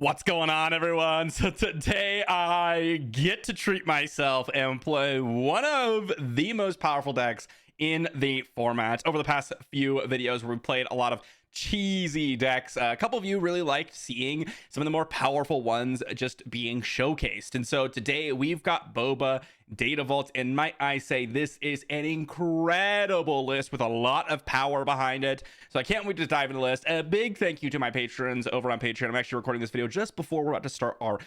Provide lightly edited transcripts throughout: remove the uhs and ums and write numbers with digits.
What's going on, everyone? So today I get to treat myself and play one of the most powerful decks in the format. Over the past few videos, we've played a lot of cheesy decks. A couple of you really liked seeing some of the more powerful ones just being showcased. And so today we've got Boba, Data Vault, and might I say this is an incredible list with a lot of power behind it. So I can't wait to dive into the list. A big thank you to my patrons over on Patreon. I'm actually recording this video just before we're about to start our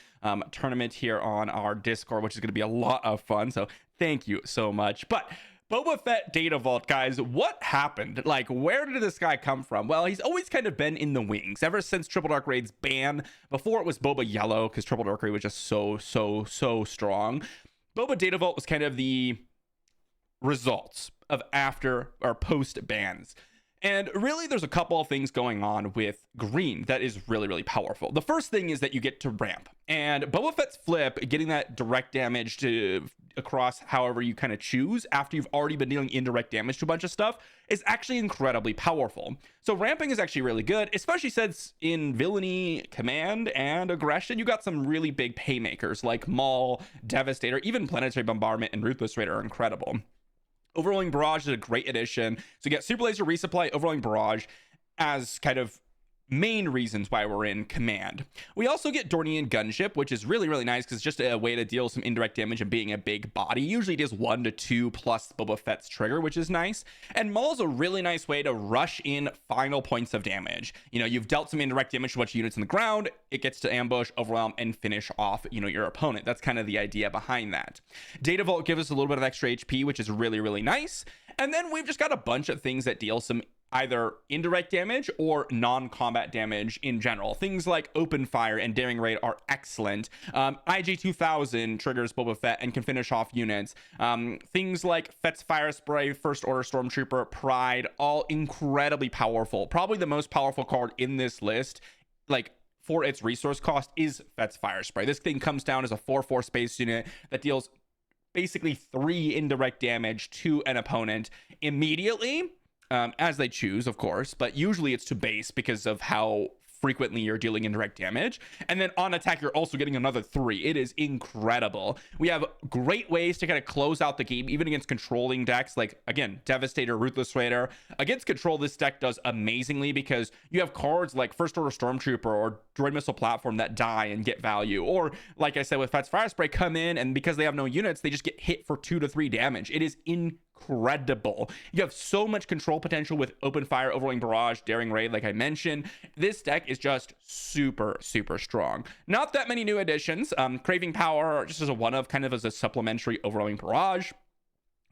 tournament here on our Discord, which is going to be a lot of fun. So thank you so much. But Boba Fett Data Vault, guys, what happened? Like, where did this guy come from? Well, he's always kind of been in the wings ever since Triple Dark Raid's ban. Before it was Boba Yellow, because Triple Dark Raid was just so strong. Boba Data Vault was kind of the results of after or post bans. And really, there's a couple of things going on with green that is really powerful. The first thing is that you get to ramp, and Boba Fett's flip, getting that direct damage to across however you kind of choose after you've already been dealing indirect damage to a bunch of stuff, is actually incredibly powerful. So ramping is actually really good, especially since in villainy, command, and aggression, you got some really big paymakers like Maul, Devastator, even Planetary Bombardment and Ruthless Raider are incredible. Overwhelming Barrage is a great addition. So you get Super Laser Resupply, Overwhelming Barrage as kind of main reasons why we're in command. We also get Dornian Gunship, which is really nice because it's just a way to deal some indirect damage and being a big body. Usually deals 1 to 2 plus Boba Fett's trigger, which is nice. And Maul's a really nice way to rush in final points of damage. You know, you've dealt some indirect damage to a bunch of units in the ground, it gets to ambush, overwhelm, and finish off, you know, your opponent. That's kind of the idea behind that. Data Vault gives us a little bit of extra HP, which is really nice. And then we've just got a bunch of things that deal some either indirect damage or non-combat damage in general. Things like Open Fire and Daring Raid are excellent. IG-2000 triggers Boba Fett and can finish off units. Things like Fett's Fire Spray, First Order Stormtrooper, Pride, all incredibly powerful. Probably the most powerful card in this list, like for its resource cost, is Fett's Fire Spray. This thing comes down as a 4/4 space unit that deals basically 3 indirect damage to an opponent immediately. As they choose, of course, but usually it's to base because of how frequently you're dealing indirect damage. And then on attack, you're also getting another 3. It is incredible. We have great ways to kind of close out the game, even against controlling decks like, again, Devastator, Ruthless Raider. Against control, this deck does amazingly because you have cards like First Order Stormtrooper or Droid Missile Platform that die and get value. Or, like I said, with Fett's Fire Spray, come in, and because they have no units, they just get hit for 2 to 3 damage. It is incredible. You have so much control potential with Open Fire, Overwhelming Barrage, Daring Raid, like I mentioned. This deck is just super strong. Not that many new additions. Craving Power just as a one-of, kind of as a supplementary Overwhelming Barrage,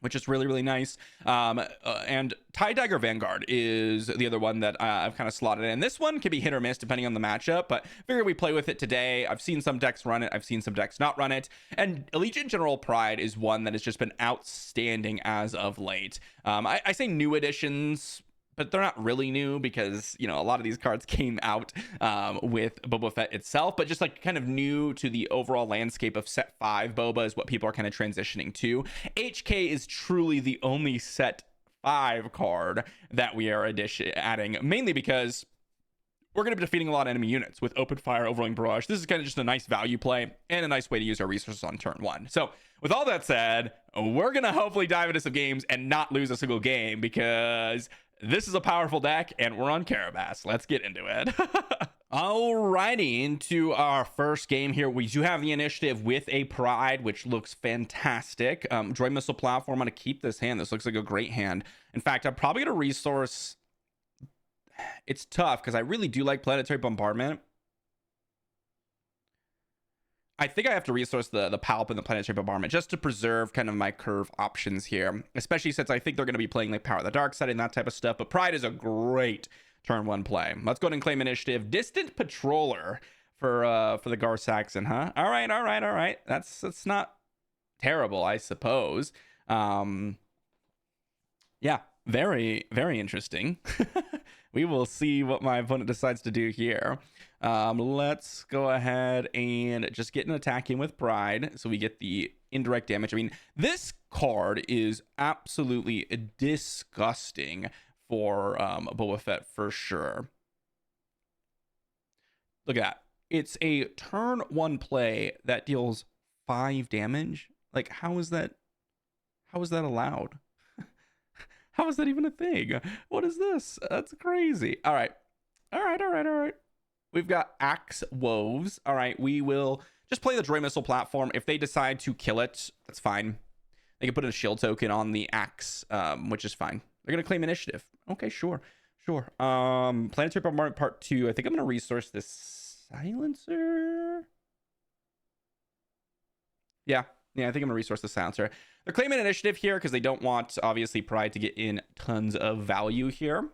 which is really nice. And TIE Dagger Vanguard is the other one that I've kind of slotted in. This one can be hit or miss depending on the matchup, but figure we play with it today. I've seen some decks run it. I've seen some decks not run it. And Allegiant General Pride is one that has just been outstanding as of late. I say new additions, but they're not really new because, you know, a lot of these cards came out with Boba Fett itself, but just like kind of new to the overall landscape of set 5 Boba is what people are kind of transitioning to. HK is truly the only set 5 card that we are adding, mainly because we're going to be defeating a lot of enemy units with Open Fire, Overwhelming Barrage. This is kind of just a nice value play and a nice way to use our resources on turn 1. So with all that said, we're going to hopefully dive into some games and not lose a single game because this is a powerful deck and we're on Carabas. Let's get into it. Alrighty, into our first game here. We do have the initiative with a Pride, which looks fantastic. Droid Missile Platform. I'm going to keep this hand. This looks like a great hand. In fact, I'm probably going to resource. It's tough because I really do like Planetary Bombardment. I think I have to resource the Palp and the Planetary Bombardment just to preserve kind of my curve options here, especially since I think they're going to be playing like Power of the Dark Side and that type of stuff. But Pride is a great turn 1 play. Let's go ahead and claim initiative. Distant Patroller for the Gar Saxon, huh? All right. That's not terrible, I suppose. Yeah, very interesting. We will see what my opponent decides to do here. Let's go ahead and just get an attack in with Pride so we get the indirect damage. I mean, this card is absolutely disgusting for Boba Fett for sure. Look at that. it's a turn 1 play that deals 5 damage. Like, how is that allowed? How is that even a thing? What is this? That's crazy. All right. We've got Axe Woves. All right, we will just play the Droid Missile platform. If they decide to kill it, that's fine. They can put a shield token on the Axe, which is fine. They're gonna claim initiative. Okay, sure. Planetary Bombardment Part 2. I think I'm gonna resource this silencer. Yeah, I think I'm gonna resource the silencer. They're claiming initiative here because they don't want, obviously, Pride to get in tons of value here.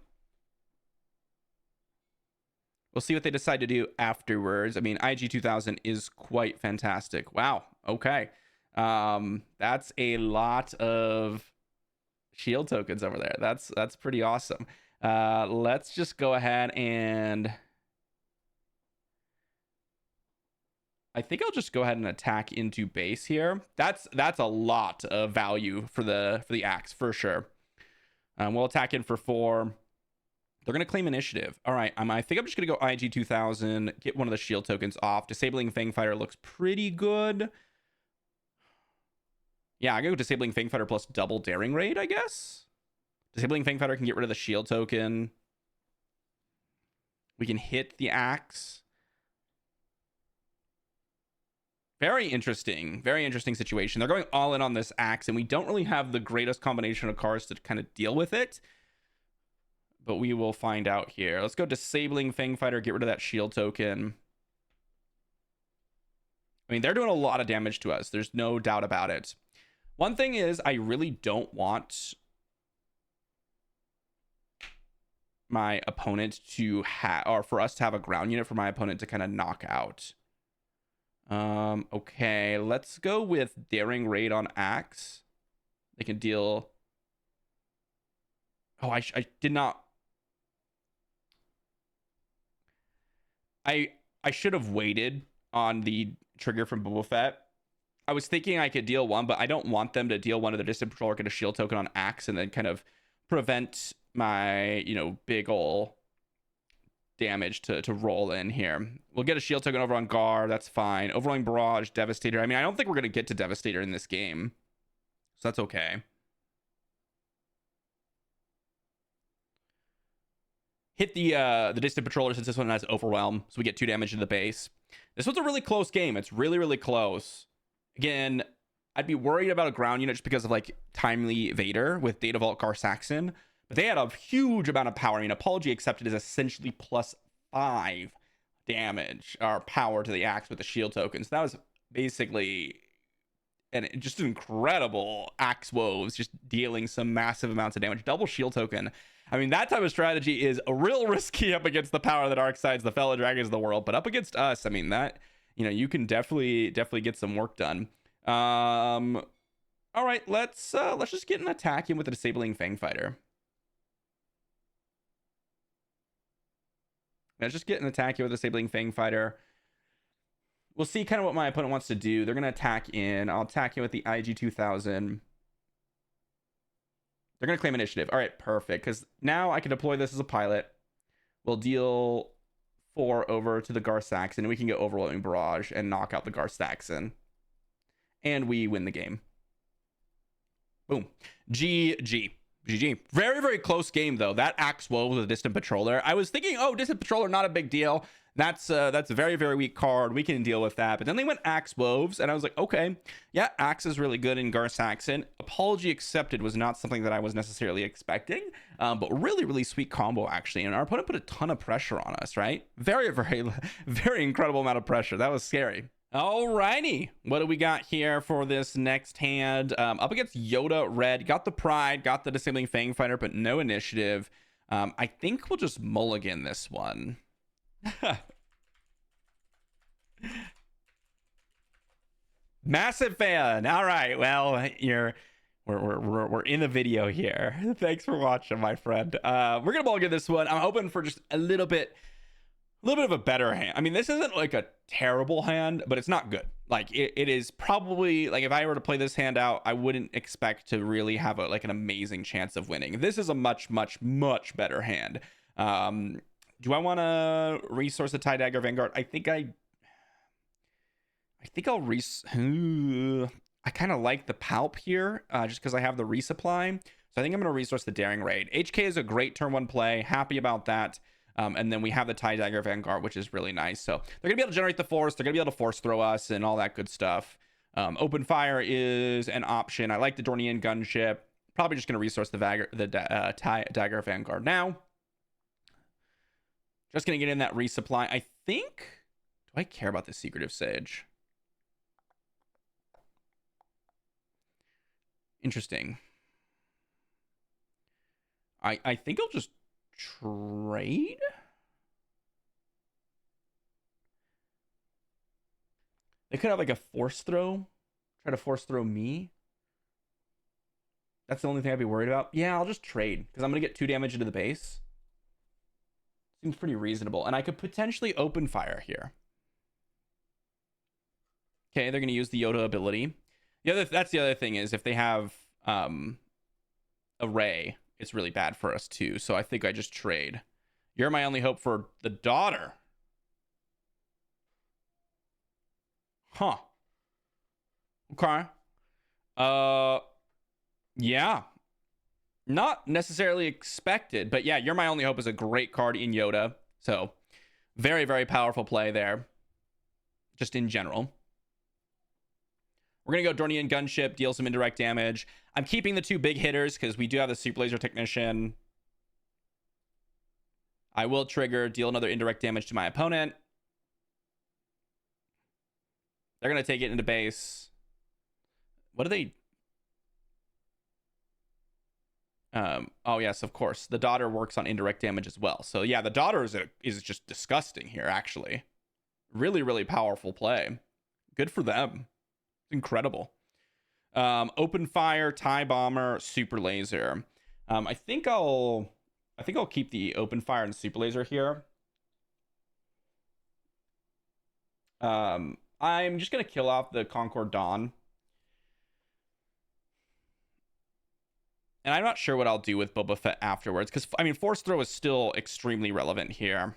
We'll see what they decide to do afterwards. I mean, IG 2000 is quite fantastic. Wow. Okay. That's a lot of shield tokens over there. That's pretty awesome. Let's just go ahead and I think I'll just go ahead and attack into base here. That's a lot of value for the Axe for sure. We'll attack in for 4. They're going to claim initiative. All right. I think I'm just going to go IG 2000, get one of the shield tokens off. Disabling Fangfighter looks pretty good. Yeah, I go Disabling Fangfighter plus double Daring Raid, I guess. Disabling Fangfighter can get rid of the shield token. We can hit the Axe. Very interesting situation. They're going all in on this Axe, and we don't really have the greatest combination of cards to kind of deal with it. But we will find out here. Let's go Disabling Fangfighter, get rid of that shield token. I mean, they're doing a lot of damage to us. There's no doubt about it. One thing is, I really don't want my opponent to have, or for us to have a ground unit for my opponent to kind of knock out. Okay, let's go with Daring Raid on Axe. They can deal. Oh, I did not. I should have waited on the trigger from Boba Fett. I was thinking I could deal 1, but I don't want them to deal 1 of the distant patroller, get a shield token on Axe, and then kind of prevent my, big ol' damage to roll in here. We'll get a shield token over on Gar. That's fine. Overwhelming Barrage, Devastator. I mean, I don't think we're going to get to Devastator in this game, so that's okay. Hit the distant patroller since this one has Overwhelm, so we get 2 damage to the base. This one's a really close game. It's really, really close. Again, I'd be worried about a ground unit just because of like Timely Vader with Data Vault Gar Saxon, but they had a huge amount of power. I mean, Apology Accepted is essentially plus 5 damage or power to the Axe with the shield tokens. That was basically just incredible Axe Woves, just dealing some massive amounts of damage. Double shield token. I mean, that type of strategy is a real risky up against the power of the dark sides, the fellow dragons of the world. But up against us, I mean, that, you can definitely get some work done. All right, let's just get an attack in with the Disabling Fangfighter. Let's just get an attack here with the Disabling Fangfighter. We'll see kind of what my opponent wants to do. They're going to attack in. I'll attack in with the IG 2000. They're going to claim initiative. All right, perfect. Because now I can deploy this as a pilot. We'll deal 4 over to the Gar Saxon. And we can get Overwhelming Barrage and knock out the Gar Saxon. And we win the game. Boom. GG. Very, very close game, though. That Axe Woe with a Distant Patroller. I was thinking, oh, Distant Patroller, not a big deal. That's a very, very weak card. We can deal with that. But then they went Axe Woves, and I was like, okay, yeah, Axe is really good in Gar Saxon. Apology Accepted was not something that I was necessarily expecting, but really, really sweet combo, actually. And our opponent put a ton of pressure on us, right? Very, very, very incredible amount of pressure. That was scary. Alrighty, what do we got here for this next hand? Up against Yoda Red. Got the Pride, got the Disabling Fangfighter, but no initiative. I think we'll just mulligan this one. Massive fan. All right, well, we're in the video here. Thanks for watching, my friend. We're gonna mulligan this one. I'm hoping for just a little bit of a better hand. I mean, this isn't like a terrible hand, but it's not good. Like it is probably, like, if I were to play this hand out, I wouldn't expect to really have an amazing chance of winning. This is a much better hand. Do I want to resource the TIE Dagger Vanguard? I think I I think I'll I kind of like the Palp here, just because I have the resupply. So I think I'm going to resource the Daring Raid. HK is a great turn 1 play. Happy about that. And then we have the TIE Dagger Vanguard, which is really nice. So they're going to be able to generate the force. They're going to be able to force throw us and all that good stuff. Open fire is an option. I like the Dornian gunship. Probably just going to resource the TIE Dagger Vanguard now. Just going to get in that resupply. I think... Do I care about the Secretive Sage? Interesting. I think I'll just trade. They could have like a force throw. Try to force throw me. That's the only thing I'd be worried about. Yeah, I'll just trade because I'm going to get 2 damage into the base. Seems pretty reasonable. And I could potentially open fire here. Okay, they're going to use the Yoda ability. That's the other thing is if they have array, it's really bad for us too. So I think I just trade. You're my only hope for the daughter. Huh. Okay. Yeah. Not necessarily expected, but yeah, You're My Only Hope is a great card in Yoda. So very, very powerful play there. Just in general. We're going to go Dornian Gunship, deal some indirect damage. I'm keeping the 2 big hitters because we do have the Super Laser Technician. I will trigger, deal another indirect damage to my opponent. They're going to take it into base. What do they... oh, yes, of course. The daughter works on indirect damage as well. So, yeah, the daughter is just disgusting here, actually. Really, really powerful play. Good for them. Incredible. Open fire, TIE bomber, super laser. I think I'll keep the open fire and super laser here. I'm just gonna kill off the Concord Dawn. And I'm not sure what I'll do with Boba Fett afterwards, because I mean force throw is still extremely relevant here.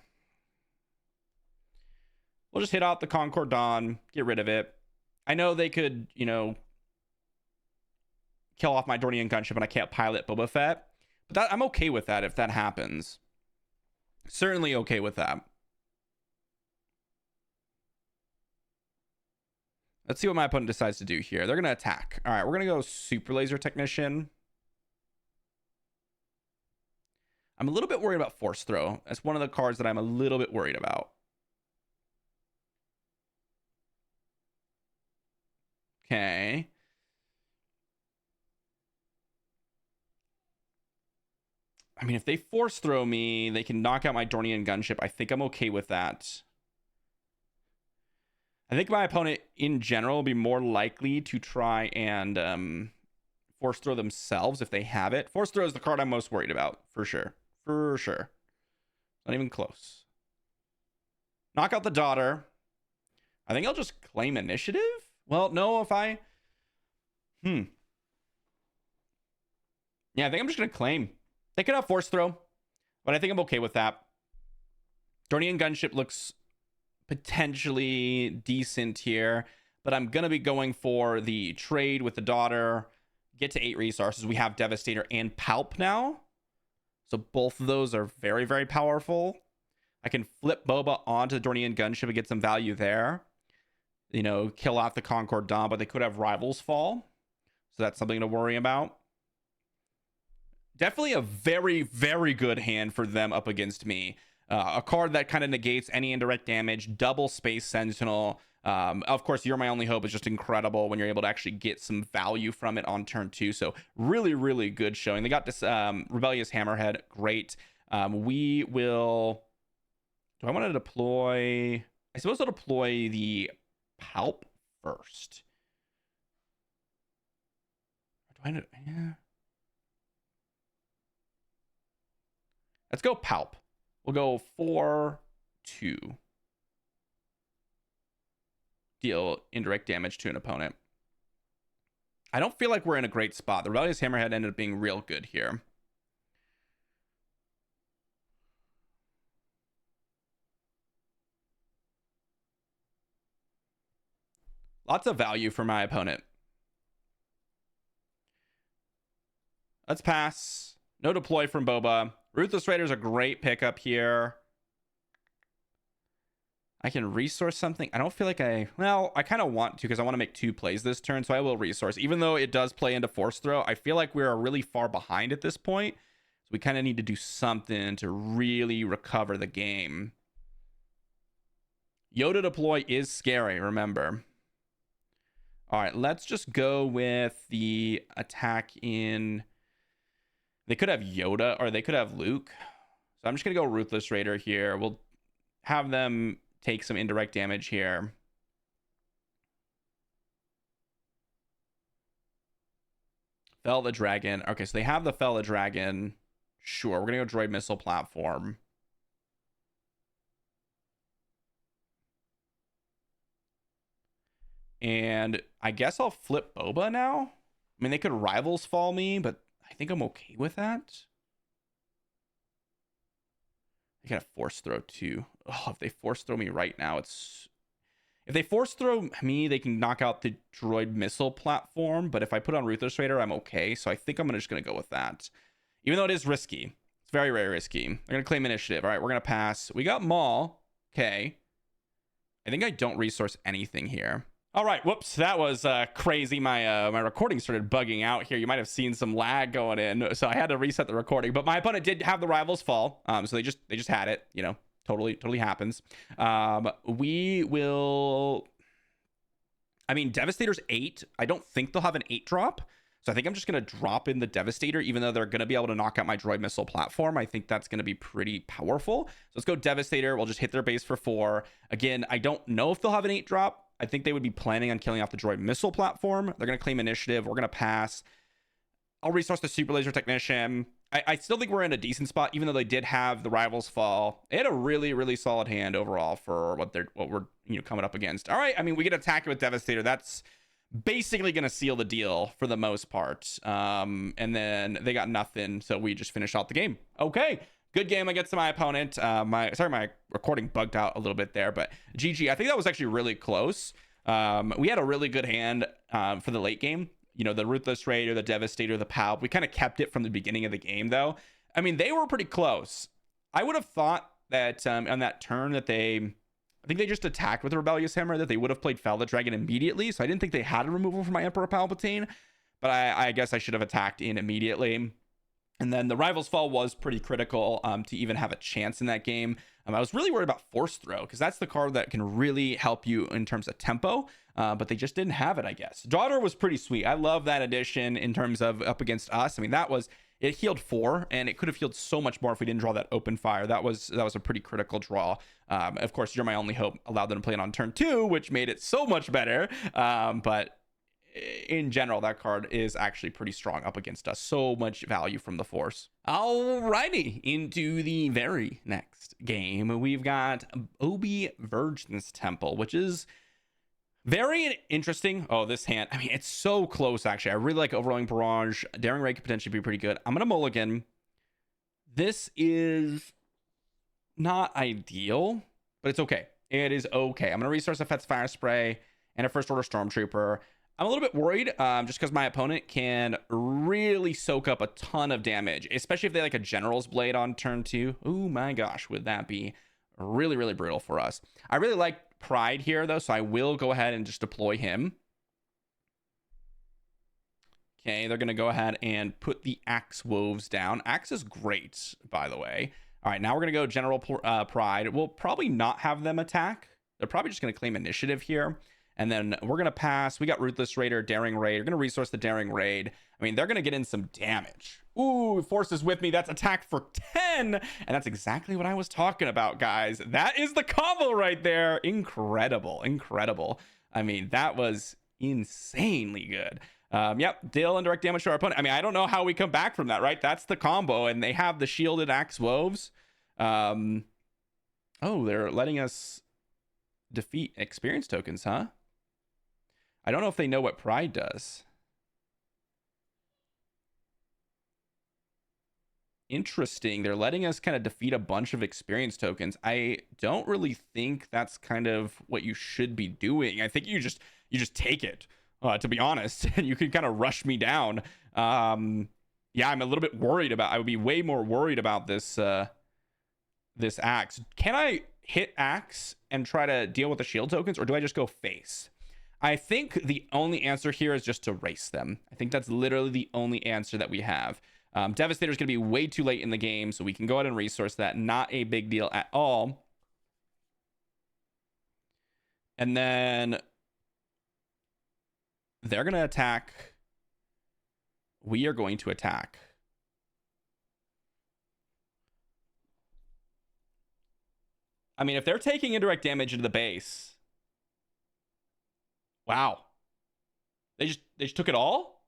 We'll just hit out the Concord Dawn, get rid of it. I know they could, you know, kill off my Dornian gunship and I can't pilot Boba Fett. But I'm okay with that if that happens. Certainly okay with that. Let's see what my opponent decides to do here. They're going to attack. All right, we're going to go Super Laser Technician. I'm a little bit worried about Force Throw. That's one of the cards that I'm a little bit worried about. Okay. I mean, if they force throw me, they can knock out my Dornian gunship. I think I'm okay with that. I think my opponent, in general, will be more likely to try and force throw themselves if they have it. Force throw is the card I'm most worried about, for sure. For sure. Not even close. Knock out the daughter. I think I'll just claim initiative. Well, no, if I... Yeah, I think I'm just going to claim. They could have force throw, but I think I'm okay with that. Dornian gunship looks potentially decent here, but I'm going to be going for the trade with the daughter. Get to 8 resources. We have Devastator and Palp now. So both of those are very, very powerful. I can flip Boba onto the Dornian gunship and get some value there. You know, kill off the Concord Dawn, but they could have Rivals fall. So that's something to worry about. Definitely a very, very good hand for them up against me. A card that kind of negates any indirect damage. Double Space Sentinel. Of course, You're My Only Hope is just incredible when you're able to actually get some value from it on turn 2. So really, really good showing. They got this Rebellious Hammerhead. Great. We will... Do I want to deploy... I suppose I'll deploy the Palp first. Do I know? Yeah. Let's go Palp. We'll go 4-2. Deal indirect damage to an opponent. I don't feel like we're in a great spot. The Rebellious Hammerhead ended up being real good here. Lots of value for my opponent. Let's pass. No deploy from Boba. Ruthless Raider's a great pickup here. I can resource something. I don't feel like I kind of want to, because I want to make 2 plays this turn, so I will resource. Even though it does play into Force Throw, I feel like we're really far behind at this point. So we kind of need to do something to really recover the game. Yoda deploy is scary, remember. All right, let's just go with the attack in... They could have Yoda or they could have Luke. So I'm just going to go Ruthless Raider here. We'll have them take some indirect damage here. Fell the Dragon. Okay, so they have the Fell the Dragon. Sure, we're going to go Droid Missile Platform. And I guess I'll flip Boba now. I mean, they could Rivals Fall me, but I think I'm okay with that. They got a Force Throw too. Oh, if they Force Throw me right now, it's... If they Force Throw me, they can knock out the Droid Missile Platform. But if I put on Ruthless Raider, I'm okay. So I think I'm just going to go with that. Even though it is risky. It's very, very risky. They're going to claim initiative. All right, we're going to pass. We got Maul. Okay. I think I don't resource anything here. All right, whoops, that was crazy. My recording started bugging out here. You might have seen some lag going in, so I had to reset the recording. But my opponent did have the Rivals Fall, so they just had it. You know, totally happens. We will. I mean, Devastator's 8. I don't think they'll have an 8 drop, so I think I'm just gonna drop in the Devastator, even though they're gonna be able to knock out my Droid Missile Platform. I think that's gonna be pretty powerful. So let's go Devastator. We'll just hit their base for 4. Again, I don't know if they'll have an 8 drop. I think they would be planning on killing off the Droid Missile Platform. They're going to claim initiative. We're going to pass. I'll resource the Super Laser Technician. I still think we're in a decent spot, even though they did have the Rivals Fall. They had a really, really solid hand overall for what we're coming up against. All right, I mean, we get attacked with Devastator. That's basically going to seal the deal for the most part. And then they got nothing, so we just finish out the game. Okay. Good game against my opponent. My recording bugged out a little bit there, but GG. I think that was actually really close. We had a really good hand for the late game. You know, the Ruthless Raider, the Devastator, the PAL. We kind of kept it from the beginning of the game, though. I mean, they were pretty close. I would have thought that on that turn that I think they just attacked with the Rebellious Hammer, that they would have played Fell the Dragon immediately. So I didn't think they had a removal from my Emperor Palpatine, but I guess I should have attacked in immediately. And then the Rivals Fall was pretty critical to even have a chance in that game. I was really worried about Force Throw, because that's the card that can really help you in terms of tempo, but they just didn't have it, I guess. Daughter was pretty sweet. I love that addition in terms of up against us. I mean, it healed 4, and it could have healed so much more if we didn't draw that open fire. That was a pretty critical draw. Of course, You're My Only Hope allowed them to play it on turn 2, which made it so much better. But in general, that card is actually pretty strong up against us. So much value from the Force. Alrighty, into the very next game, we've got Obi Virgin's Temple, which is very interesting. Oh, this hand, I mean, it's so close, actually. I really like Overwhelming Barrage. Daring Ray could potentially be pretty good. I'm going to mulligan. This is not ideal, but it's okay. It is okay. I'm going to resource a Fett's Fire Spray and a First Order Stormtrooper. I'm a little bit worried just because my opponent can really soak up a ton of damage, especially if they like a General's Blade on turn 2. Oh my gosh, would that be really, really brutal for us. I really like Pride here, though, so I will go ahead and just deploy him. Okay, they're going to go ahead and put the Axe Woves down. Axe is great, by the way. All right, now we're going to go General Pride. We'll probably not have them attack. They're probably just going to claim initiative here. And then we're going to pass. We got Ruthless Raider, Daring Raid. We're going to resource the Daring Raid. I mean, they're going to get in some damage. Ooh, Force is with me. That's attack for 10. And that's exactly what I was talking about, guys. That is the combo right there. Incredible. Incredible. I mean, that was insanely good. Yep, deal indirect damage to our opponent. I mean, I don't know how we come back from that, right? That's the combo. And they have the shielded Axe Woves. Oh, they're letting us defeat experience tokens, huh? I don't know if they know what Pride does. interesting. They're letting us kind of defeat a bunch of experience tokens. I don't really think that's kind of what you should be doing. I think you just take it, to be honest, and you can kind of rush me down. Yeah, I'm a little bit worried about. I would be way more worried about this this axe. Can I hit axe and try to deal with the shield tokens, or do I just go face? I think the only answer here is just to race them. I think that's literally the only answer that we have. Devastator is going to be way too late in the game, so we can go ahead and resource that. Not a big deal at all. And then they're going to attack. We are going to attack. I mean, if they're taking indirect damage into the base. Wow. They just took it all?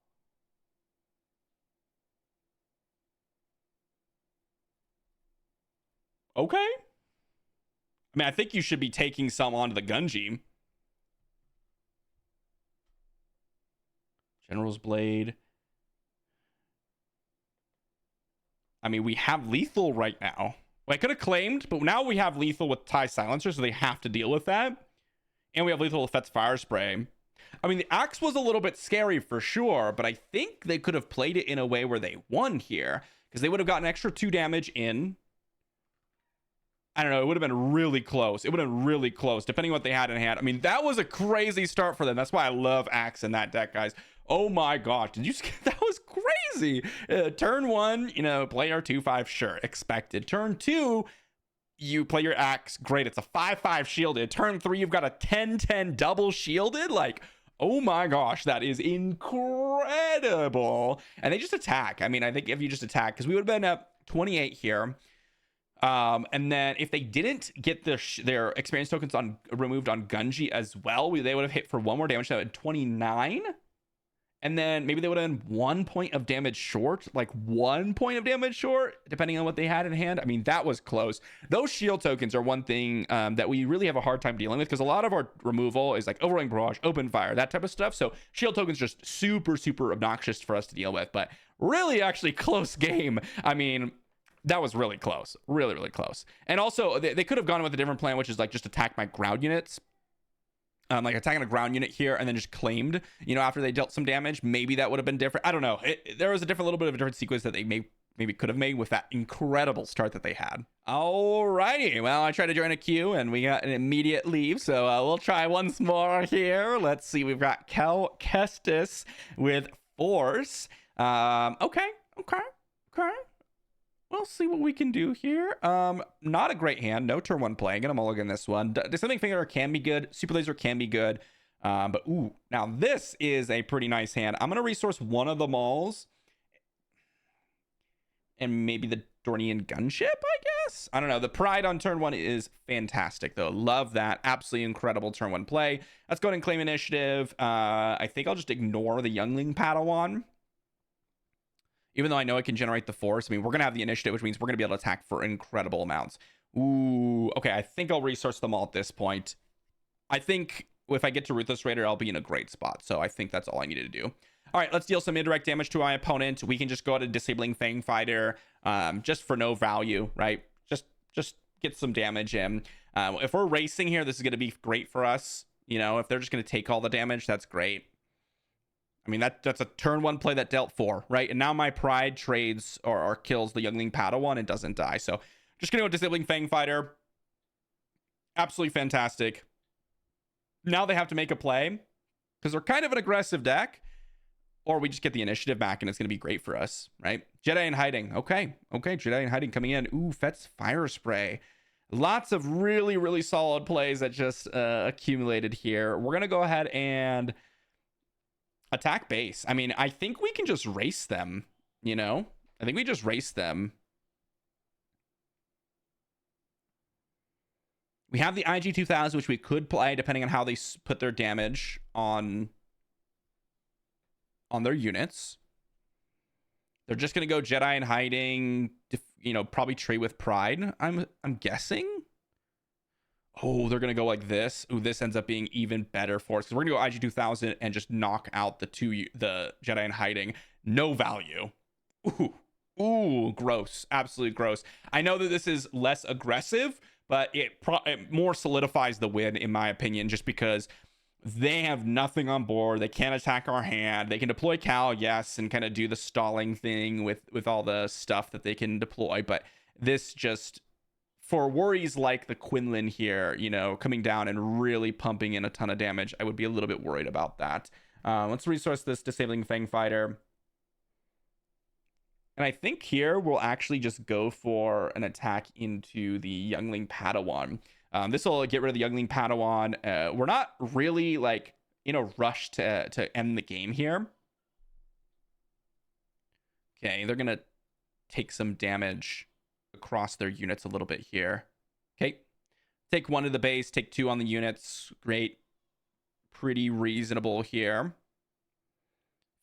Okay. I mean, I think you should be taking some onto the Gunji. General's Blade. I mean, we have lethal right now. Well, I could have claimed, but now we have lethal with TIE Silencer, so they have to deal with that. And we have lethal with Fett's Fire Spray. I mean, the axe was a little bit scary for sure, but I think they could have played it in a way where they won here, because they would have gotten extra 2 damage in. I don't know. It would have been really close. It would have been really close, depending on what they had in hand. I mean, that was a crazy start for them. That's why I love axe in that deck, guys. Oh my gosh. Did you see? That was crazy. Turn 1, you know, play our 2/5. Sure, expected. Turn 2, you play your axe. Great. It's a 5/5 shielded. Turn 3, you've got a 10/10 double shielded. Like, oh my gosh, that is incredible. And they just attack. I mean, I think if you just attack, because we would have been up 28 here. And then if they didn't get their experience tokens removed on Gunji as well, they would have hit for 1 more damage. That would 29. And then maybe they would have been 1 point of damage short, like 1 point of damage short, depending on what they had in hand. I mean, that was close. Those shield tokens are one thing that we really have a hard time dealing with, because a lot of our removal is like Overwhelming Barrage, Open Fire, that type of stuff. So shield tokens just super, super obnoxious for us to deal with. But really, actually close game. I mean, that was really close. Really, really close. And also, they could have gone with a different plan, which is like just attack my ground units. Like attacking a ground unit here and then just claimed, you know, after they dealt some damage. Maybe that would have been different. I don't know. There was a little bit of a different sequence that they maybe could have made with that incredible start that they had. Alrighty. Well, I tried to join a queue and we got an immediate leave. So we'll try once more here. Let's see. We've got Cal Kestis with Force. Okay. We'll see what we can do here. Not a great hand. No turn 1 play. I'm gonna mulligan this one. Disabling Finger can be good. Super Laser can be good. But ooh, now this is a pretty nice hand. I'm gonna resource one of the Mauls. And maybe the Dornian Gunship, I guess? I don't know. The Pride on turn 1 is fantastic, though. Love that. Absolutely incredible turn 1 play. Let's go ahead and claim initiative. I think I'll just ignore the Youngling Padawan. Even though I know I can generate the Force. I mean, we're going to have the initiative, which means we're going to be able to attack for incredible amounts. Ooh, okay. I think I'll resource them all at this point. I think if I get to Ruthless Raider, I'll be in a great spot. So I think that's all I needed to do. All right, let's deal some indirect damage to my opponent. We can just go ahead and Disabling Fang Fighter just for no value, right? Just get some damage in. If we're racing here, this is going to be great for us. You know, if they're just going to take all the damage, that's great. I mean, that's a turn 1 play that dealt 4, right? And now my Pride trades or kills the Youngling Padawan and doesn't die. So just going to go Disabling Fang Fighter. Absolutely fantastic. Now they have to make a play because they're kind of an aggressive deck. Or we just get the initiative back and it's going to be great for us, right? Jedi in Hiding. Okay, Jedi in Hiding coming in. Ooh, Fett's Fire Spray. Lots of really, really solid plays that just accumulated here. We're going to go ahead and attack base. I mean, I think we can just race them, you know? I think we just race them. We have the IG 2000, which we could play depending on how they put their damage on their units. They're just going to go Jedi in Hiding, you know, probably trade with Pride, I'm guessing. Oh, they're going to go like this. Ooh, this ends up being even better for us because we're going to go IG 2000 and just knock out the Jedi in Hiding. No value. Ooh. Ooh, gross. Absolutely gross. I know that this is less aggressive, but it more solidifies the win, in my opinion, just because they have nothing on board. They can't attack our hand. They can deploy Cal, yes, and kind of do the stalling thing with all the stuff that they can deploy. But this just, for worries like the Quinlan here, you know, coming down and really pumping in a ton of damage, I would be a little bit worried about that. Let's resource this Disabling Fang Fighter. And I think here we'll actually just go for an attack into the Youngling Padawan. This will get rid of the Youngling Padawan. We're not really like in a rush to end the game here. Okay, they're gonna take some damage across their units a little bit here. Okay, take 1 to the base, take 2 on the units. Great, pretty reasonable here.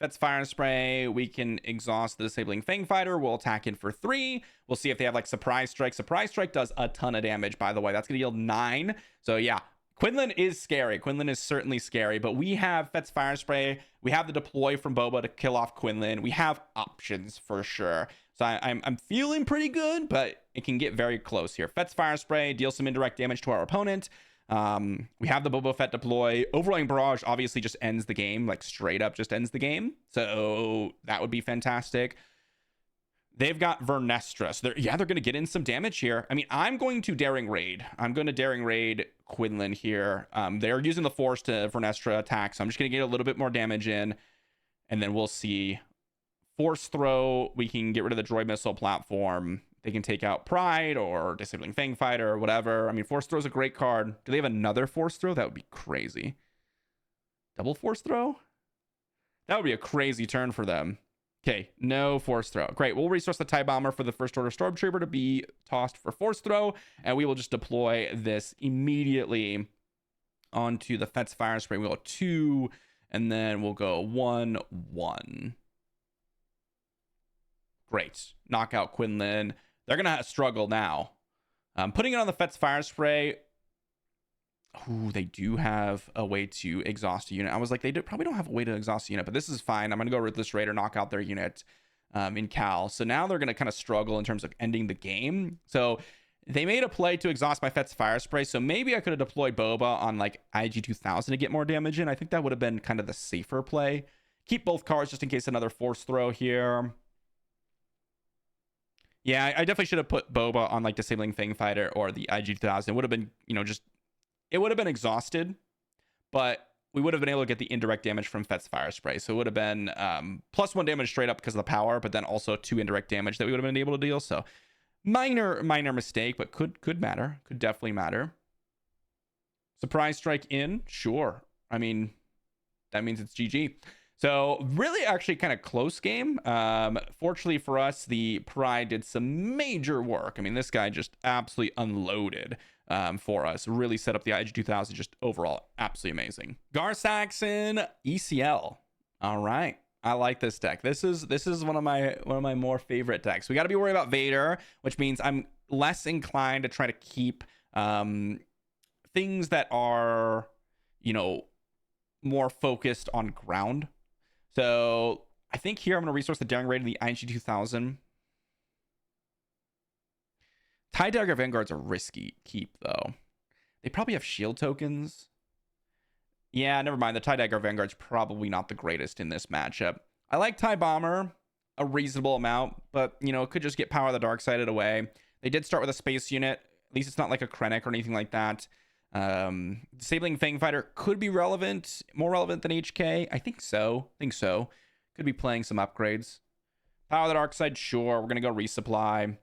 That's Fire Spray. We can exhaust the Disabling Fang Fighter. We'll attack in for 3. We'll see if they have like Surprise Strike. Surprise Strike does a ton of damage, by the way. That's going to yield 9. So yeah, Quinlan is scary. Quinlan is certainly scary, but we have Fet's Fire Spray. We have the deploy from Boba to kill off Quinlan. We have options for sure. So I'm feeling pretty good, but it can get very close here. Fet's Fire Spray deals some indirect damage to our opponent. We have the Boba Fett deploy. Overwhelming Barrage obviously just ends the game, like straight up just ends the game. So that would be fantastic. They've got Vernestra. So they're going to get in some damage here. I mean, I'm going to Daring Raid. I'm going to Daring Raid Quinlan here. They're using the Force to Vernestra attack. So I'm just going to get a little bit more damage in. And then we'll see. Force Throw. We can get rid of the Droid Missile platform. They can take out Pride or Disabling Fang Fighter or whatever. I mean, Force Throw is a great card. Do they have another Force Throw? That would be crazy. Double Force Throw? That would be a crazy turn for them. Okay, no Force Throw. Great. We'll resource the TIE Bomber for the First Order Stormtrooper to be tossed for Force Throw, and we will just deploy this immediately onto the Fet's Fire Spray. We'll go 2, and then we'll go 1, 1. Great. Knockout Quinlan. They're going to struggle now. Putting it on the Fet's Fire Spray. Ooh, they do have a way to exhaust a unit. I was like, probably don't have a way to exhaust a unit, but this is fine. I'm going to go Ruthless Raider, knock out their unit in Cal. So now they're going to kind of struggle in terms of ending the game. So they made a play to exhaust my Fet's Fire Spray. So maybe I could have deployed Boba on like IG-2000 to get more damage in. I think that would have been kind of the safer play. Keep both cards just in case another Force Throw here. Yeah, I definitely should have put Boba on like Disabling Fang Fighter or the IG-2000. It would have been, you know, it would have been exhausted, but we would have been able to get the indirect damage from Fet's Fire Spray. So it would have been +1 damage straight up because of the power, but then also 2 indirect damage that we would have been able to deal. So minor mistake, but could matter. Could definitely matter. Surprise Strike in? Sure. I mean, that means it's GG. So really actually kind of close game. Fortunately for us, the Pride did some major work. I mean, this guy just absolutely unloaded for us. Really set up the IG-2000 just overall. Absolutely amazing. Gar Saxon ECL. All right. I like this deck. This is one of my more favorite decks. We got to be worried about Vader, which means I'm less inclined to try to keep things that are, you know, more focused on ground. So I think here I'm going to resource the Daring Raid of the IG-2000. TIE Dagger Vanguard's a risky keep, though. They probably have shield tokens. Yeah, never mind. The TIE Dagger Vanguard's probably not the greatest in this matchup. I like TIE Bomber a reasonable amount, but, you know, it could just get Power of the Dark Sided away. They did start with a space unit. At least it's not like a Krennic or anything like that. Disabling Fang Fighter could be relevant, more relevant than HK. I think so. Could be playing some upgrades. Power of the Dark Side, sure. We're gonna go resupply.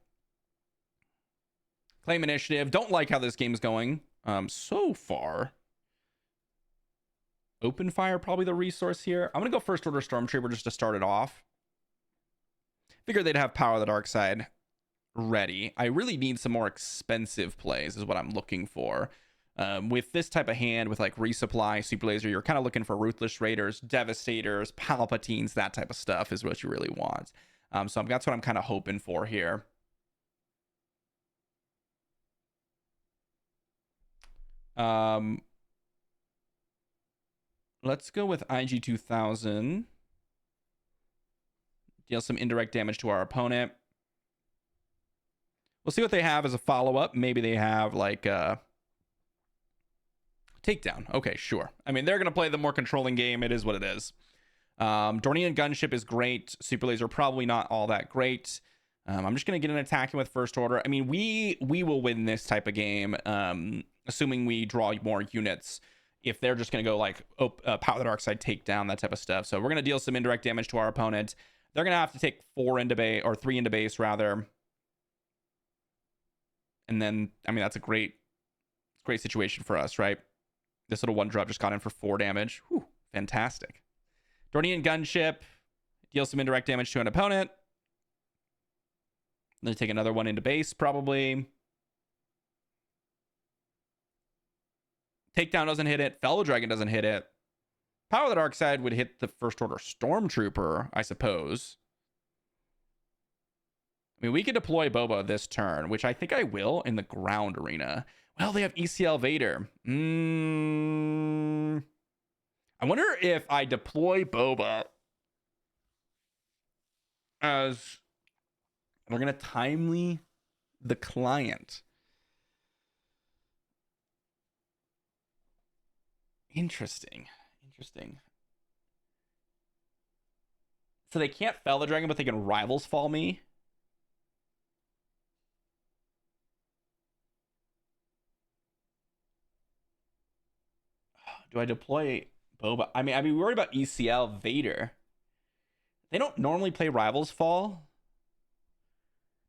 Claim Initiative. Don't like how this game's going so far. Open Fire, probably the resource here. I'm gonna go First Order Stormtrooper just to start it off. Figure they'd have Power of the Dark Side ready. I really need some more expensive plays is what I'm looking for. With this type of hand, with like resupply, super laser, you're kind of looking for Ruthless Raiders, Devastators, Palpatines, that type of stuff is what you really want. So that's what I'm kind of hoping for here. Let's go with IG-2000. Deal some indirect damage to our opponent. We'll see what they have as a follow-up. Maybe they have like takedown. Okay, sure. I mean, they're going to play the more controlling game. It is what it is. Dornian Gunship is great. Super Laser probably not all that great. I'm just going to get an attacking with First Order. I mean, we will win this type of game, assuming we draw more units. If they're just going to go like Power the Dark Side, takedown, that type of stuff. So we're going to deal some indirect damage to our opponent. They're going to have to take 4 into base, or 3 into base rather. And then, I mean, that's a great situation for us, right? This little 1-drop just got in for 4 damage. Whew, fantastic. Dornian Gunship deals some indirect damage to an opponent. Then take another 1 into base, probably. Takedown doesn't hit it. Fellow Dragon doesn't hit it. Power of the Dark Side would hit the First Order Stormtrooper, I suppose. I mean, we could deploy Boba this turn, which I think I will in the ground arena. Well, they have ECL Vader. I wonder if I deploy Boba as we're going to timely the client. Interesting. So they can't fell the dragon, but they can rivals fall me. Do I deploy Boba? I mean, I'd be worried about ECL Vader. They don't normally play Rivals Fall.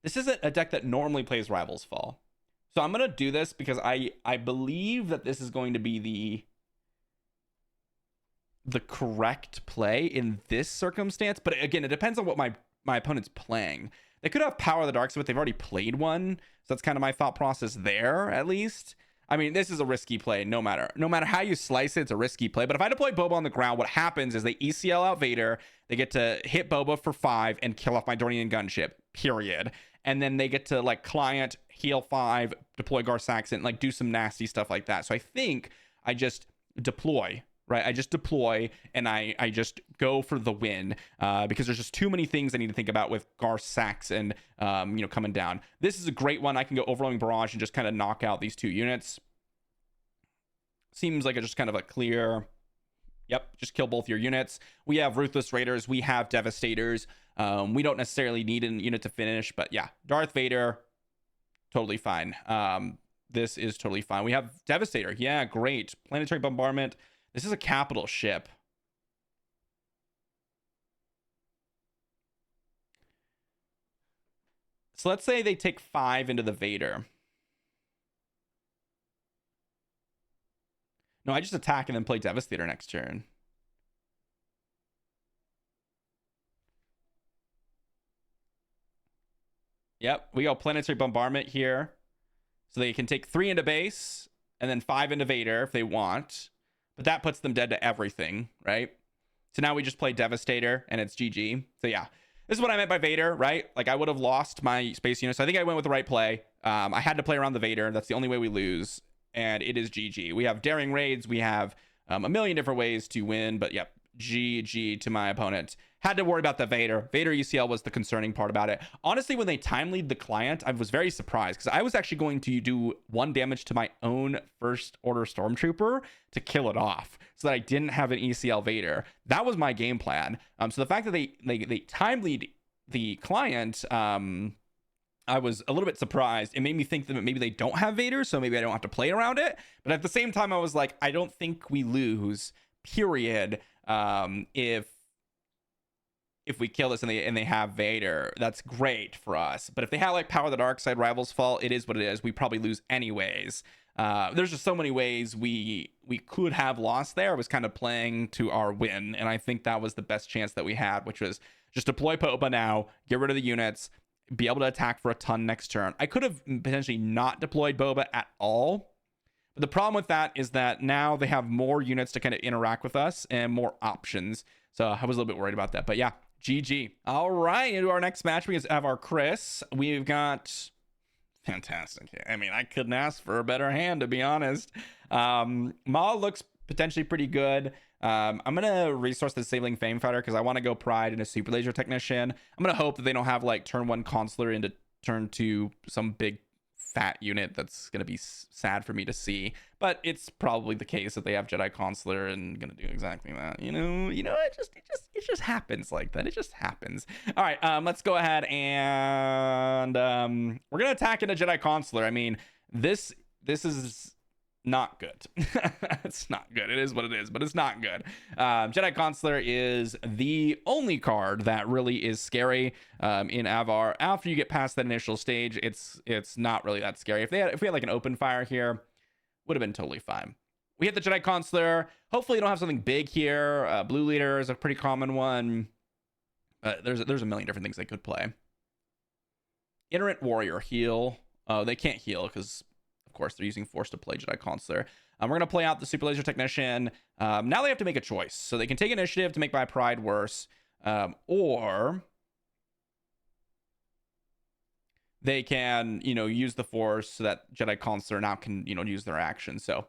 This isn't a deck that normally plays Rivals Fall. So I'm going to do this because I believe that this is going to be the correct play in this circumstance. But again, it depends on what my opponent's playing. They could have Power of the Dark Side, but they've already played one. So that's kind of my thought process there, at least. I mean, this is a risky play, no matter how you slice it, it's a risky play. But if I deploy Boba on the ground, what happens is they ECL out Vader, they get to hit Boba for 5 and kill off my Dornian Gunship, period. And then they get to like client, heal 5, deploy Gar Saxon, like do some nasty stuff like that. So I think I just deploy, right? I just deploy and I just go for the win because there's just too many things I need to think about with Gar Saxon, coming down. This is a great one. I can go Overwhelming Barrage and just kind of knock out these 2 units. Seems like it's just kind of a clear, yep, just kill both your units. We have Ruthless Raiders. We have Devastators. We don't necessarily need a unit to finish, but yeah, Darth Vader, totally fine. This is totally fine. We have Devastator. Yeah, great. Planetary Bombardment. This is a capital ship. So let's say they take 5 into the Vader. No, I just attack and then play Devastator next turn. Yep, we go Planetary Bombardment here. So they can take 3 into base and then 5 into Vader if they want. But that puts them dead to everything, right? So now we just play Devastator and it's GG. So yeah, this is what I meant by Vader, right? Like I would have lost my space unit. So I think I went with the right play. I had to play around the Vader. That's the only way we lose. And it is GG. We have Daring Raids. We have a million different ways to win. But yep, GG to my opponent. Had to worry about the Vader. Vader ECL was the concerning part about it. Honestly, when they time lead the client, I was very surprised because I was actually going to do 1 damage to my own First Order Stormtrooper to kill it off so that I didn't have an ECL Vader. That was my game plan. So the fact that they time lead the client, I was a little bit surprised. It made me think that maybe they don't have Vader, so maybe I don't have to play around it. But at the same time, I was like, I don't think we lose, period, if we kill this and they have Vader. That's great for us. But if they have like Power of the Dark Side, Rivals Fall, it is what it is. We probably lose anyways. There's just so many ways we could have lost there. I was kind of playing to our win, and I think that was the best chance that we had, which was just deploy Boba now, get rid of the units, be able to attack for a ton next turn. I could have potentially not deployed Boba at all. But the problem with that is that now they have more units to kind of interact with us and more options. So I was a little bit worried about that. But yeah, GG. All right, into our next match, we have our Chris. We've got fantastic. I mean, I couldn't ask for a better hand, to be honest. Maul looks potentially pretty good. I'm gonna resource the Disabling Fame Fighter because I want to go Pride and a Super Laser Technician. I'm gonna hope that they don't have like turn 1 Consular into turn to some big fat unit that's going to be sad for me to see, but it's probably the case that they have Jedi Consular and going to do exactly that. It just happens like that. It just happens. All right, let's go ahead and we're going to attack into Jedi Consular. I mean, this is not good. It's not good. It is what it is, but it's not good. Jedi Consular is the only card that really is scary in Avar. After you get past that initial stage, it's not really that scary. If we had like an open fire here, would have been totally fine. We hit the Jedi Consular. Hopefully you don't have something big here. Blue Leader is a pretty common one. There's a million different things they could play. Iterant Warrior heal. They can't heal because of course they're using Force to play Jedi Consular. We're going to play out the Super Laser Technician. Now they have to make a choice. So they can take initiative to make my Pride worse, or they can, use the Force so that Jedi Consular now can, use their action. So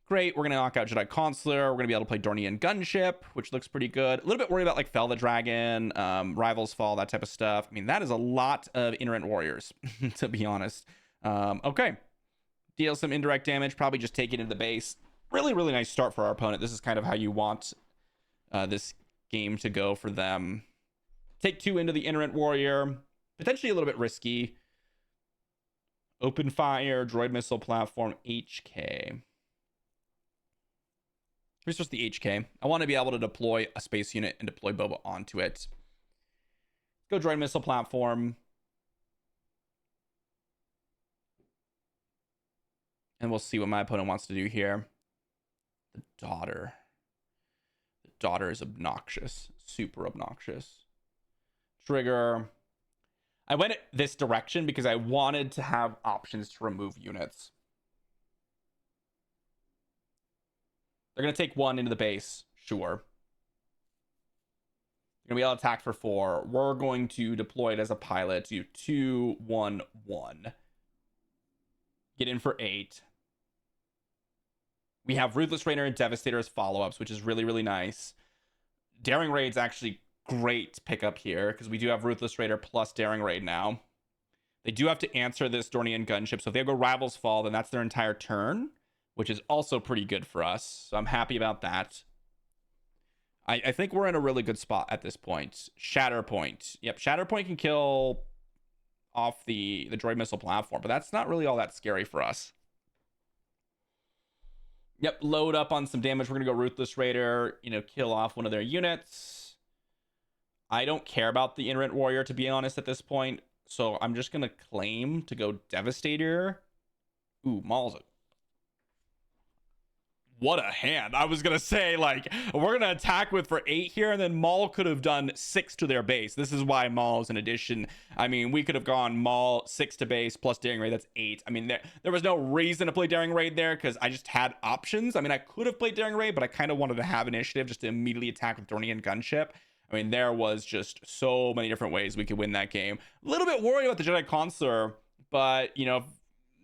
great. We're going to knock out Jedi Consular. We're going to be able to play Dornian Gunship, which looks pretty good. A little bit worried about like Fell the Dragon, Rivals Fall, that type of stuff. I mean, that is a lot of Iterant Warriors, to be honest. Okay. Deal some indirect damage, probably just take it into the base. Really, really nice start for our opponent. This is kind of how you want this game to go for them. Take 2 into the Iterant Warrior. Potentially a little bit risky. Open fire, droid missile platform, HK. Here's just the HK. I want to be able to deploy a space unit and deploy Boba onto it. Go droid missile platform. And we'll see what my opponent wants to do here. The Daughter. The Daughter is obnoxious. Super obnoxious. Trigger. I went this direction because I wanted to have options to remove units. They're going to take 1 into the base. Sure. They're going to be able to attack for 4. We're going to deploy it as a pilot. Do 2, 1, 1. Get in for 8. We have Ruthless Raider and Devastator as follow-ups, which is really, really nice. Daring Raid's actually great pickup here because we do have Ruthless Raider plus Daring Raid now. They do have to answer this Dornian Gunship, so if they go Rivals Fall, then that's their entire turn, which is also pretty good for us. So I'm happy about that. I think we're in a really good spot at this point. Shatterpoint. Yep, Shatterpoint can kill off the droid missile platform, but that's not really all that scary for us. Yep, load up on some damage. We're going to go Ruthless Raider, kill off one of their units. I don't care about the Iterant Warrior, to be honest, at this point. So I'm just going to claim to go Devastator. Ooh, Maul's a... What a hand. I was going to say, like, we're going to attack with for 8 here, and then Maul could have done 6 to their base. This is why Maul is an addition. I mean, we could have gone Maul 6 to base plus Daring Raid. That's 8. I mean, there was no reason to play Daring Raid there because I just had options. I mean, I could have played Daring Raid, but I kind of wanted to have initiative just to immediately attack with Dornian Gunship. I mean, there was just so many different ways we could win that game. A little bit worried about the Jedi Consular, but,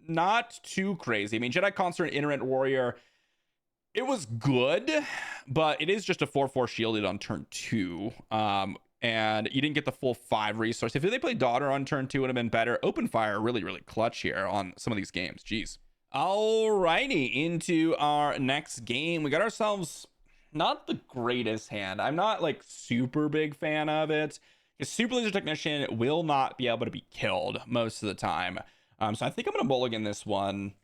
not too crazy. I mean, Jedi Consular and Iterant Warrior... It was good, but it is just a 4/4 shielded on turn 2. And you didn't get the full 5 resource. If they played Daughter on turn 2, it would have been better. Open fire really, really clutch here on some of these games. Jeez. Alrighty, into our next game. We got ourselves not the greatest hand. I'm not like super big fan of it. Because Super Laser Technician will not be able to be killed most of the time. So I think I'm going to mulligan this one.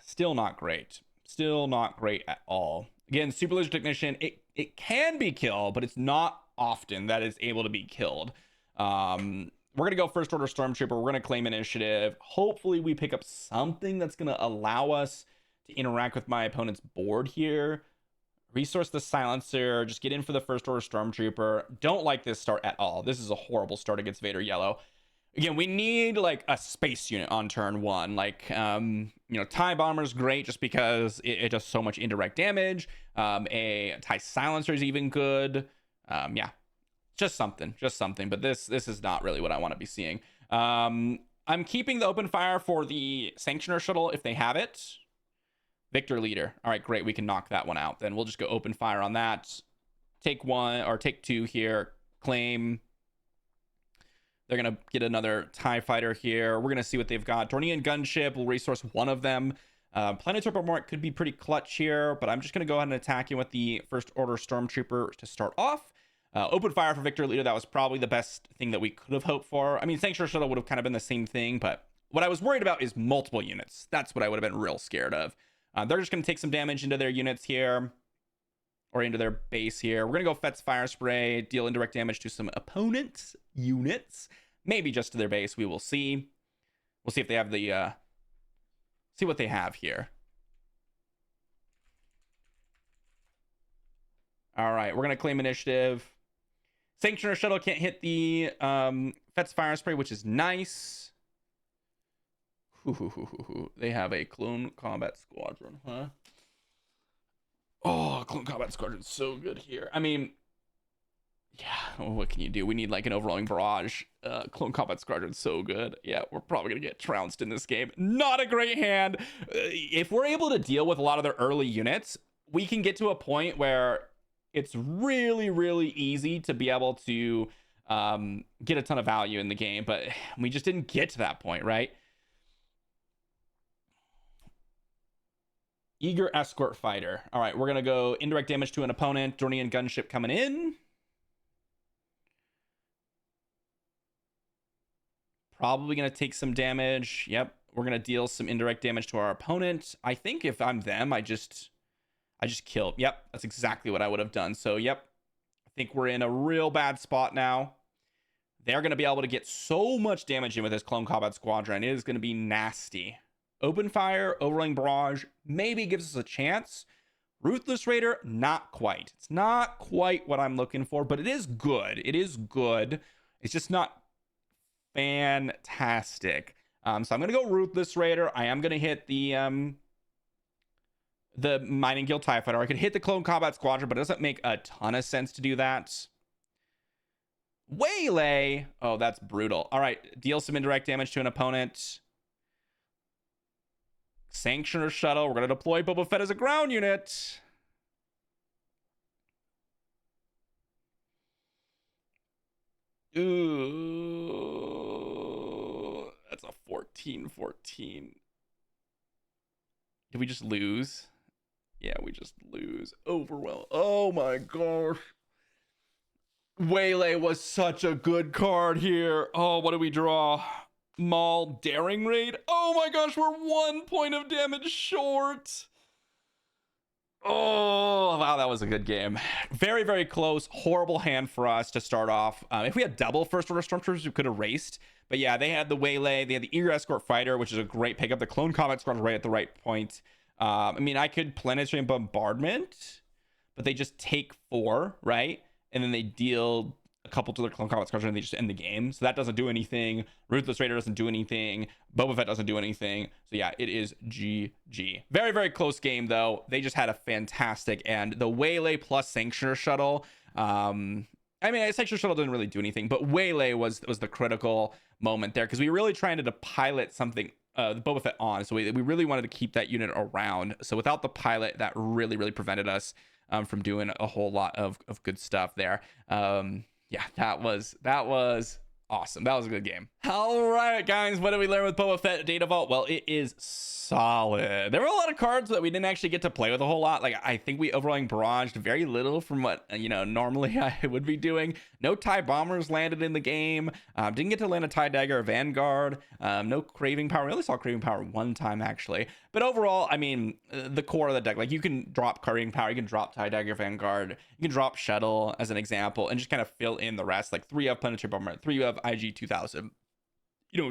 Still not great. Still not great at all. Again, Super Laser Technician, it can be killed, but it's not often that it's able to be killed. We're going to go First Order Stormtrooper. We're going to claim initiative. Hopefully we pick up something that's going to allow us to interact with my opponent's board here. Resource the Silencer. Just get in for the First Order Stormtrooper. Don't like this start at all. This is a horrible start against Vader Yellow. Again, we need like a space unit on turn 1. Like, TIE Bomber's great just because it does so much indirect damage. A TIE Silencer is even good. Yeah, just something. But this is not really what I want to be seeing. I'm keeping the open fire for the Sanctioner Shuttle if they have it. Victor Leader. All right, great. We can knock that one out. Then we'll just go open fire on that. Take 1 or take 2 here. Claim. They're going to get another TIE fighter here. We're going to see what they've got. Dornian gunship will resource one of them. Planetary Bombardment could be pretty clutch here, but I'm just going to go ahead and attack him with the First Order Stormtrooper to start off. Open fire for Victor Leader. That was probably the best thing that we could have hoped for. I mean, Sanctuary Shuttle would have kind of been the same thing, but what I was worried about is multiple units. That's what I would have been real scared of. They're just going to take some damage into their units here, or into their base here. We're going to go Fett's Fire Spray, deal indirect damage to some opponent units. Maybe just to their base. We will see. We'll see if they have the... see what they have here. All right, we're going to claim initiative. Sanctuary Shuttle can't hit the Fett's Fire Spray, which is nice. They have a Clone Combat Squadron, huh? Oh, Clone Combat Squadron's so good here. I mean, yeah, what can you do? We need like an overwhelming barrage. Clone Combat Squadron's so good. Yeah, we're probably going to get trounced in this game. Not a great hand. If we're able to deal with a lot of their early units, we can get to a point where it's really, really easy to be able to get a ton of value in the game, but we just didn't get to that point, right? Eager Escort Fighter. All right, we're going to go indirect damage to an opponent. Dornian gunship coming in. Probably going to take some damage. Yep, we're going to deal some indirect damage to our opponent. I think if I'm them, I just kill. Yep, that's exactly what I would have done. So, yep, I think we're in a real bad spot now. They're going to be able to get so much damage in with this Clone Combat Squadron. It is going to be nasty. Open fire, overwhelming barrage, maybe gives us a chance. Ruthless Raider, not quite. It's not quite what I'm looking for, but it is good. It is good. It's just not fantastic. So I'm going to go Ruthless Raider. I am going to hit the Mining Guild TIE Fighter. I could hit the Clone Combat Squadron, but it doesn't make a ton of sense to do that. Waylay. Oh, that's brutal. All right, deal some indirect damage to an opponent. Sanctioner Shuttle. We're going to deploy Boba Fett as a ground unit. Ooh, that's a 14-14. Did we just lose? Yeah, we just lose. Overwhelm. Oh my gosh. Waylay was such a good card here. Oh, what do we draw? Maul Daring Raid. Oh my gosh, we're 1 point of damage short. Oh, wow, that was a good game. Very, very close. Horrible hand for us to start off. If we had double First Order Stormtroopers, we could have raced. But yeah, they had the Waylay. They had the Eager Escort Fighter, which is a great pickup. The Clone Combat Squadron right at the right point. I mean, I could Planetary Bombardment, but they just take 4, right? And then they deal a couple to their Clone Combat Squadron and they just end the game. So that doesn't do anything. Ruthless Raider doesn't do anything. Boba Fett doesn't do anything. So yeah, it is GG. Very, very close game though. They just had a fantastic end. The Waylay plus Sanctioner Shuttle. I mean, Sanctioner Shuttle didn't really do anything, but Waylay was the critical moment there because we were really trying to pilot something Boba Fett on. So we really wanted to keep that unit around. So without the pilot, that really, really prevented us from doing a whole lot of good stuff there. Yeah, that was awesome. That was a good game. All right, guys, what did we learn with Boba Fett Data Vault? Well, it is solid. There were a lot of cards that we didn't actually get to play with a whole lot. Like, I think we overwhelming barraged very little from what, normally I would be doing. No TIE Bombers landed in the game. Didn't get to land a TIE Dagger or Vanguard. No Craving Power. We only saw Craving Power one time, actually. But overall, I mean, the core of the deck, like, you can drop Craving Power, you can drop TIE Dagger, Vanguard, you can drop Shuttle as an example, and just kind of fill in the rest. Like, 3 of Planetary Bombardment, 3 of IG 2000.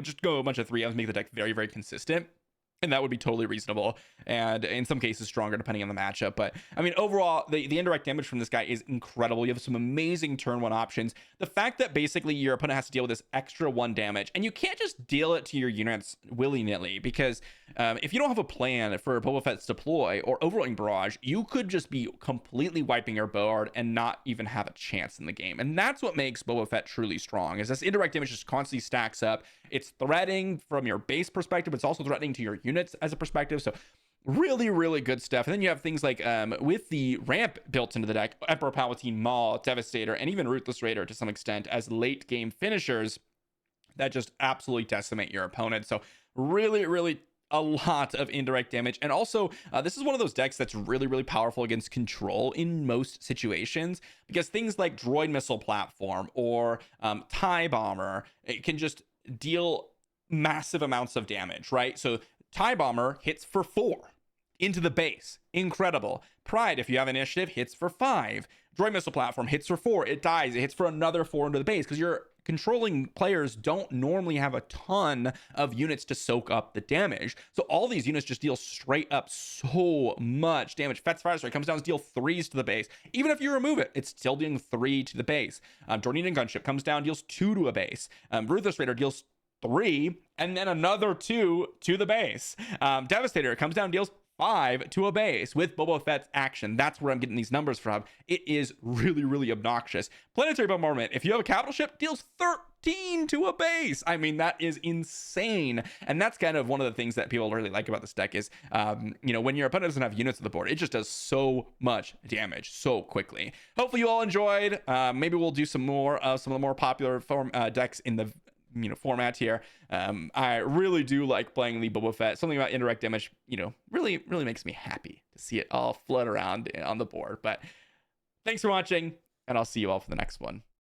Just go a bunch of 3 Fs, make the deck very, very consistent. And that would be totally reasonable, and in some cases stronger depending on the matchup. But I mean, overall, the indirect damage from this guy is incredible. You have some amazing turn 1 options. The fact that basically your opponent has to deal with this extra 1 damage, and you can't just deal it to your units willy-nilly, because if you don't have a plan for Boba Fett's deploy or overwhelming barrage, you could just be completely wiping your board and not even have a chance in the game. And that's what makes Boba Fett truly strong, is this indirect damage just constantly stacks up. It's threatening from your base perspective, but it's also threatening to your units as a perspective. So really, really good stuff. And then you have things like with the ramp built into the deck, Emperor Palpatine, Maul, Devastator, and even Ruthless Raider to some extent as late game finishers. that just absolutely decimate your opponent. So really, really a lot of indirect damage. And also, this is one of those decks that's really, really powerful against control in most situations, because things like Droid Missile Platform or TIE Bomber, it can just deal massive amounts of damage, right? So TIE Bomber hits for 4 into the base. Incredible. Pride, if you have initiative, hits for 5. Droid Missile Platform hits for 4. It dies. It hits for another 4 into the base, because your controlling players don't normally have a ton of units to soak up the damage. So all these units just deal straight up so much damage. Fett's Fire Strike comes down to deal 3s to the base. Even if you remove it, it's still dealing 3 to the base. Jornidan Gunship comes down, deals 2 to a base. Ruthless Raider deals 3 and then another 2 to the base. Devastator comes down, deals 5 to a base with Boba Fett's action. That's where I'm getting these numbers from. It is really, really obnoxious. Planetary Bombardment, if you have a capital ship, deals 13 to a base. I mean, that is insane. And that's kind of one of the things that people really like about this deck is, when your opponent doesn't have units on the board, it just does so much damage so quickly. Hopefully you all enjoyed. Maybe we'll do some more of some of the more popular decks in the format here. I really do like playing the Boba Fett. Something about indirect damage, really, really makes me happy to see it all float around on the board. But thanks for watching, and I'll see you all for the next one.